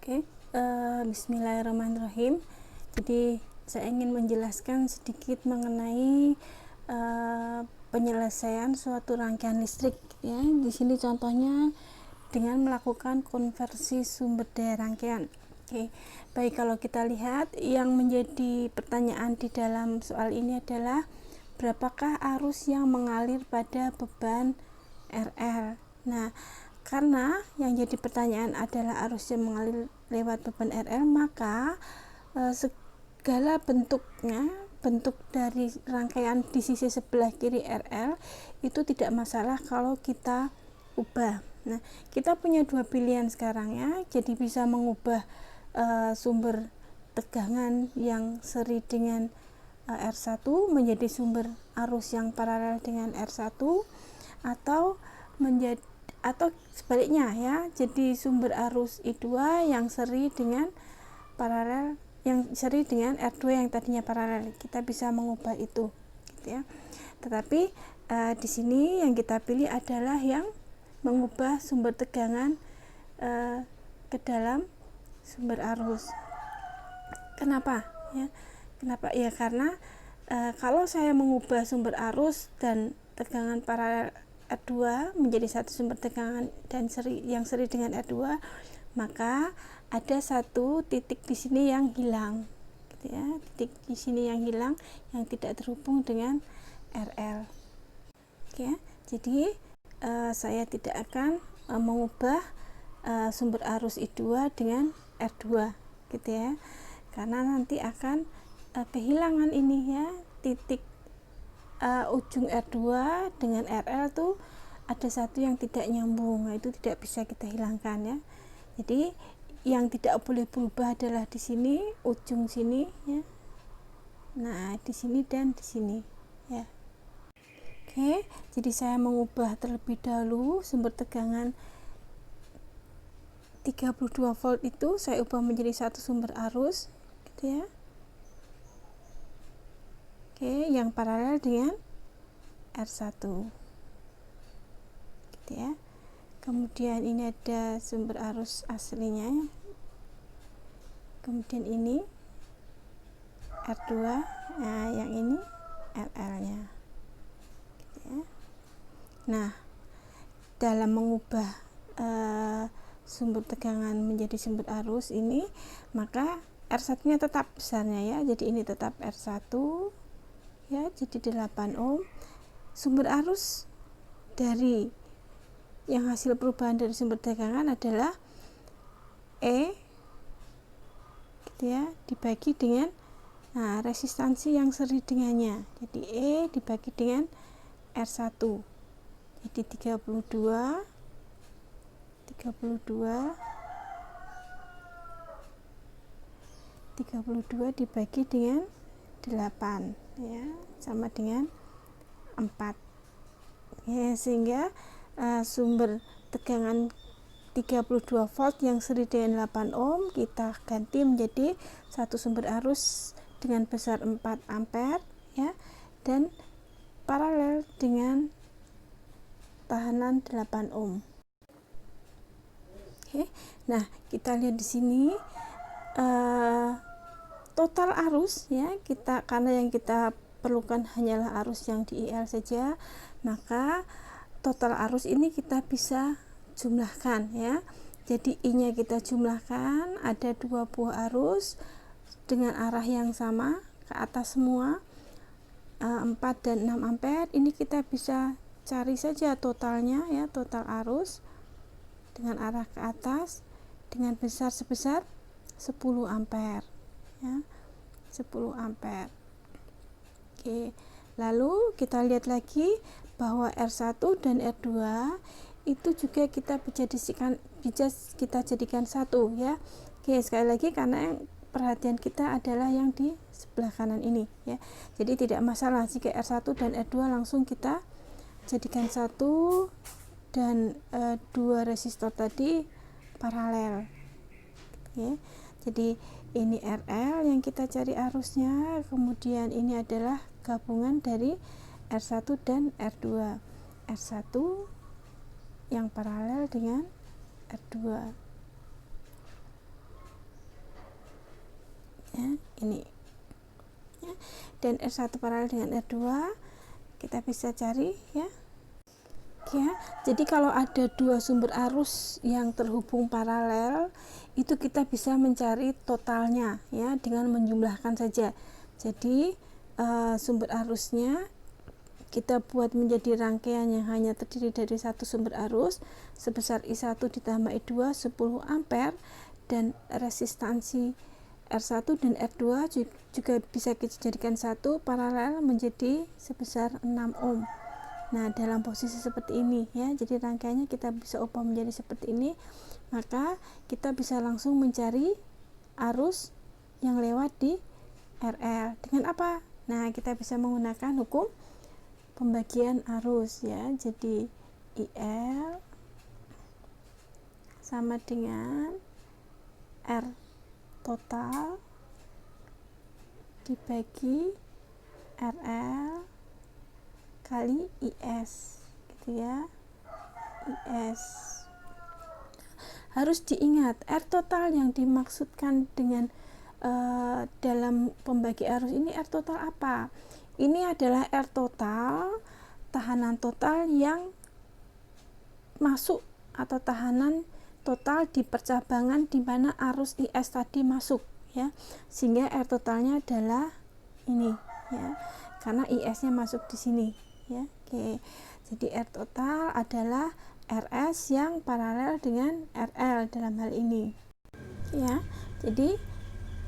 Oke, bismillahirrahmanirrahim. Jadi saya ingin menjelaskan sedikit mengenai penyelesaian suatu rangkaian listrik ya. Di sini contohnya dengan melakukan konversi sumber daya rangkaian. Oke. Baik, kalau kita lihat yang menjadi pertanyaan di dalam soal ini adalah berapakah arus yang mengalir pada beban RL. Nah, karena yang jadi pertanyaan adalah arus yang mengalir lewat beban RL, maka segala bentuknya, bentuk dari rangkaian di sisi sebelah kiri RL itu tidak masalah kalau kita ubah. Nah, kita punya dua pilihan sekarang ya, jadi bisa mengubah sumber tegangan yang seri dengan R1 menjadi sumber arus yang paralel dengan R1, atau sebaliknya ya, jadi sumber arus I2 yang seri dengan paralel, yang seri dengan R2 yang tadinya paralel. Kita bisa mengubah itu gitu ya. Tetapi di sini yang kita pilih adalah yang mengubah sumber tegangan ke dalam sumber arus. Kenapa ya? Kenapa ya? Karena kalau saya mengubah sumber arus dan tegangan paralel R2 menjadi satu sumber tegangan dan yang seri dengan R2, maka ada satu titik di sini yang hilang gitu ya, titik di sini yang hilang yang tidak terhubung dengan RL. Oke, jadi saya tidak akan mengubah sumber arus I2 dengan R2 gitu ya, karena nanti akan kehilangan ini ya, titik ujung R2 dengan RL tuh ada satu yang tidak nyambung. Nah, itu tidak bisa kita hilangkan ya. Jadi yang tidak boleh berubah adalah di sini, ujung sini ya. Nah, di sini dan di sini ya. Oke, jadi saya mengubah terlebih dahulu sumber tegangan 32 volt itu saya ubah menjadi satu sumber arus gitu ya. Oke, yang paralel dengan R1 gitu ya. Kemudian ini ada sumber arus aslinya, kemudian ini R2, nah yang ini RL nya gitu ya. Nah, dalam mengubah sumber tegangan menjadi sumber arus ini, maka R1 nya tetap besarnya ya, jadi ini tetap R1 ya, jadi 8 ohm. Sumber arus dari yang hasil perubahan dari sumber tegangan adalah E gitu ya, dibagi dengan resistansi yang seri dengannya, jadi E dibagi dengan R1, jadi 32 dibagi dengan 8 ya, sama dengan 4 ya, sehingga sumber tegangan 32 volt yang seri dengan 8 ohm kita ganti menjadi satu sumber arus dengan besar 4 ampere ya, dan paralel dengan tahanan 8 ohm. Oke. Nah, kita lihat di sini total arus ya, karena yang kita perlukan hanyalah arus yang di IL saja, maka total arus ini kita bisa jumlahkan ya. Jadi I-nya kita jumlahkan, ada dua buah arus dengan arah yang sama ke atas semua, 4 dan 6 ampere. Ini kita bisa cari saja totalnya ya, total arus dengan arah ke atas dengan besar sebesar 10 ampere ya, 10 ampere. Oke, lalu kita lihat lagi bahwa R1 dan R2 itu juga bisa kita jadikan satu ya. Oke, sekali lagi karena yang perhatian kita adalah yang di sebelah kanan ini ya. Jadi tidak masalah jika R1 dan R2 langsung kita jadikan satu dan dua resistor tadi paralel. Oke. Jadi ini RL yang kita cari arusnya, kemudian ini adalah gabungan dari R1 dan R2. R1 yang paralel dengan R2. ini ya. Dan R1 paralel dengan R2 kita bisa cari ya. Ya, jadi kalau ada dua sumber arus yang terhubung paralel, itu kita bisa mencari totalnya ya dengan menjumlahkan saja. Jadi sumber arusnya kita buat menjadi rangkaian yang hanya terdiri dari satu sumber arus sebesar I1 ditambah I2 10 ampere, dan resistansi R1 dan R2 juga bisa kita jadikan satu paralel menjadi sebesar 6 ohm. Nah, dalam posisi seperti ini ya, jadi rangkaiannya kita bisa ubah menjadi seperti ini, maka kita bisa langsung mencari arus yang lewat di RL dengan apa? Nah, kita bisa menggunakan hukum pembagian arus ya. Jadi IL sama dengan R total dibagi RL kali IS gitu ya. IS harus diingat, R total yang dimaksudkan dengan dalam pembagi arus ini, R total apa? Ini adalah R total tahanan total yang masuk atau tahanan total di percabangan di mana arus IS tadi masuk ya, sehingga R totalnya adalah ini ya, karena IS nya masuk di sini ya. Oke, jadi R total adalah RS yang paralel dengan RL dalam hal ini ya. Jadi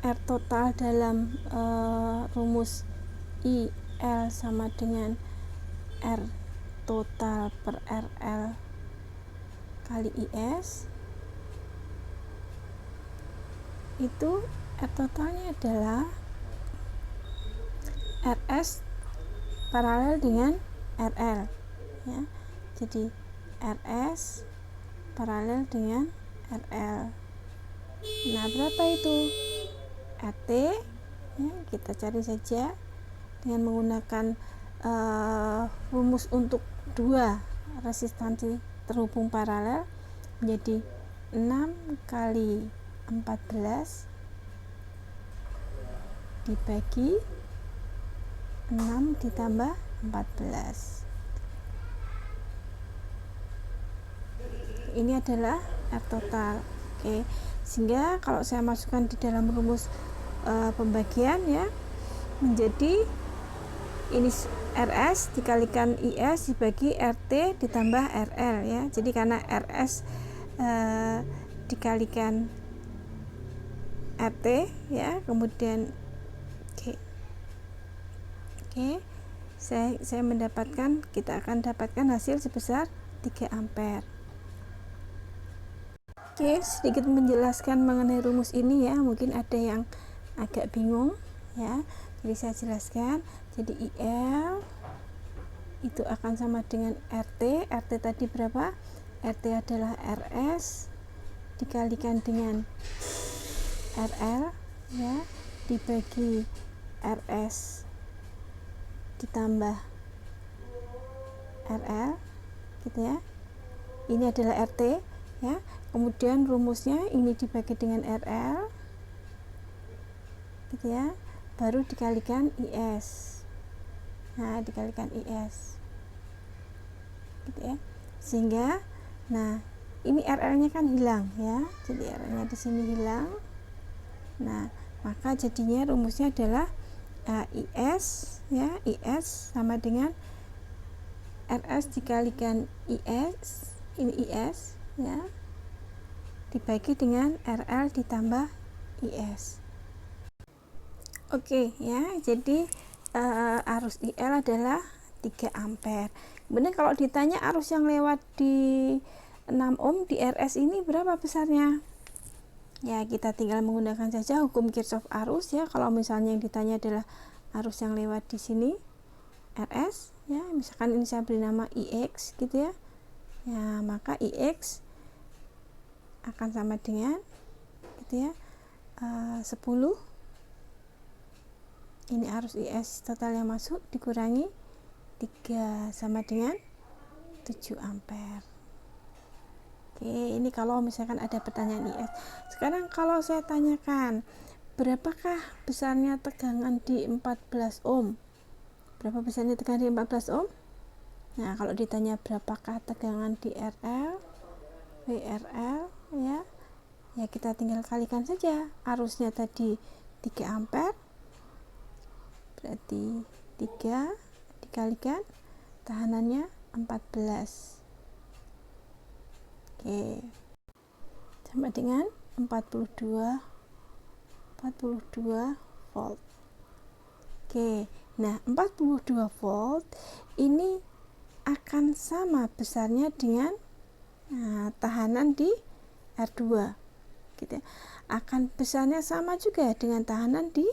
R total dalam rumus IL sama dengan R total per RL kali IS, itu R totalnya adalah RS paralel dengan RL ya. Jadi RS paralel dengan RL. Nah, berapa itu? RT ya, kita cari saja dengan menggunakan rumus untuk dua resistansi terhubung paralel menjadi 6 kali 14 dibagi 6 ditambah 14. Ini adalah R total. Oke, sehingga kalau saya masukkan di dalam rumus pembagian ya, menjadi ini RS dikalikan IS dibagi RT ditambah RL ya. Jadi karena RS dikalikan RT ya, kemudian oke, saya mendapatkan, kita akan dapatkan hasil sebesar 3 ampere. Oke, sedikit menjelaskan mengenai rumus ini ya, mungkin ada yang agak bingung ya, jadi saya jelaskan. Jadi IL itu akan sama dengan RT. RT tadi berapa? RT adalah RS dikalikan dengan RL ya, dibagi RS ditambah RL gitu ya. Ini adalah RT ya. Kemudian rumusnya ini dibagi dengan RL gitu ya, baru dikalikan IS. Nah, dikalikan IS gitu ya, sehingga nah ini RL nya kan hilang ya, jadi RL nya di sini hilang. Nah, maka jadinya rumusnya adalah IS ya, IS sama dengan RS dikalikan IS, ini IS ya, dibagi dengan RL ditambah IS. Oke ya, jadi arus IL adalah 3 ampere. Kemudian kalau ditanya arus yang lewat di 6 ohm di RS ini berapa besarnya? Ya, kita tinggal menggunakan saja hukum Kirchhoff arus ya. Kalau misalnya yang ditanya adalah arus yang lewat di sini RS ya, misalkan ini saya beri nama IX gitu ya. Ya, maka IX akan sama dengan gitu ya, 10, ini arus IS total yang masuk dikurangi 3 sama dengan 7 ampere. Oke, ini kalau misalkan ada pertanyaan IS. Sekarang kalau saya tanyakan berapakah besarnya tegangan di 14 ohm? Berapa besarnya tegangan di 14 ohm? Nah, kalau ditanya berapakah tegangan di RL, VRL, ya kita tinggal kalikan saja. Arusnya tadi 3 ampere, berarti 3 dikalikan tahanannya 14. Oke, sama dengan 42 volt. Oke, nah 42 volt ini akan sama besarnya dengan tahanan di R2 gitu ya. Akan besarnya sama juga dengan tahanan di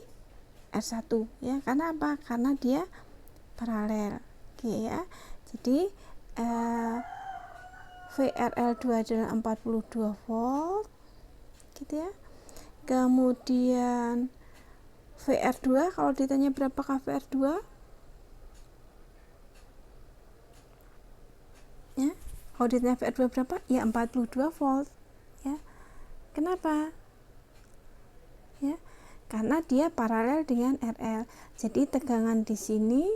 R1 ya. Karena apa? Karena dia paralel. Oke ya. Jadi VRL2 adalah 42 volt gitu ya. Kemudian VR2, kalau ditanya berapakah VR2? Ya, kalau ditanya VR2 berapa? Ya 42 volt. Ya. Kenapa? Ya, karena dia paralel dengan RL. Jadi tegangan di sini,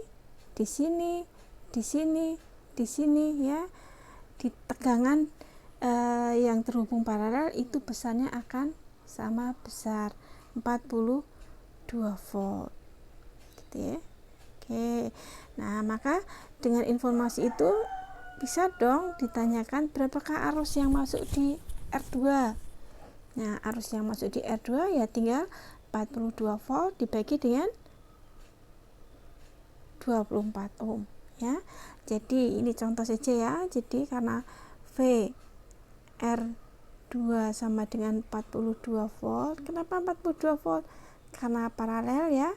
di sini, di sini, di sini ya. Di tegangan yang terhubung paralel itu besarnya akan sama besar 42 volt gitu ya. Oke, nah maka dengan informasi itu bisa dong ditanyakan berapakah arus yang masuk di R2. Nah, arus yang masuk di R2 ya tinggal 42 volt dibagi dengan 24 ohm ya. Jadi ini contoh saja ya. Jadi karena V R2 sama dengan 42 volt. Kenapa 42 volt? Karena paralel ya.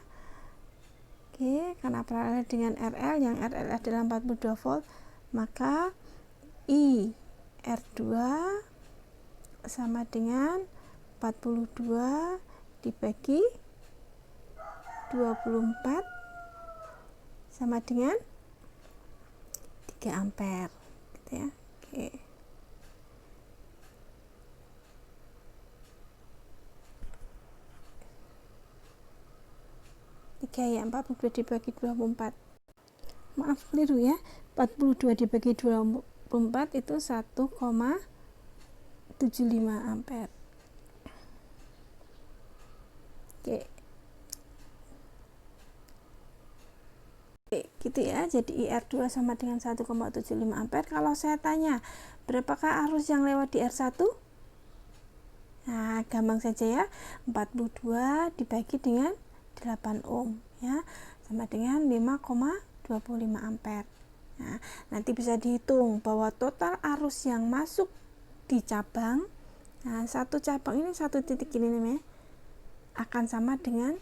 Oke, karena paralel dengan RL, yang RL adalah 42 volt, maka I R2 sama dengan 42 dibagi 24 sama dengan 3 ampere gitu ya. Oke. Ya 42 dibagi 24, maaf keliru ya, 42 dibagi 24 itu 1,75 ampere. Oke, gitu ya. Jadi IR2 sama dengan 1,75 ampere. Kalau saya tanya berapakah arus yang lewat di R1, nah gampang saja ya, 42 dibagi dengan 8 ohm ya, sama dengan 5,25 ampere. Nah, nanti bisa dihitung bahwa total arus yang masuk di cabang, nah satu cabang ini, satu titik ini nih, akan sama dengan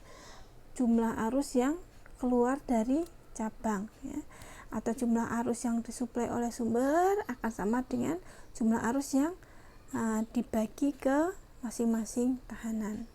jumlah arus yang keluar dari cabang ya, atau jumlah arus yang disuplai oleh sumber akan sama dengan jumlah arus yang dibagi ke masing-masing tahanan.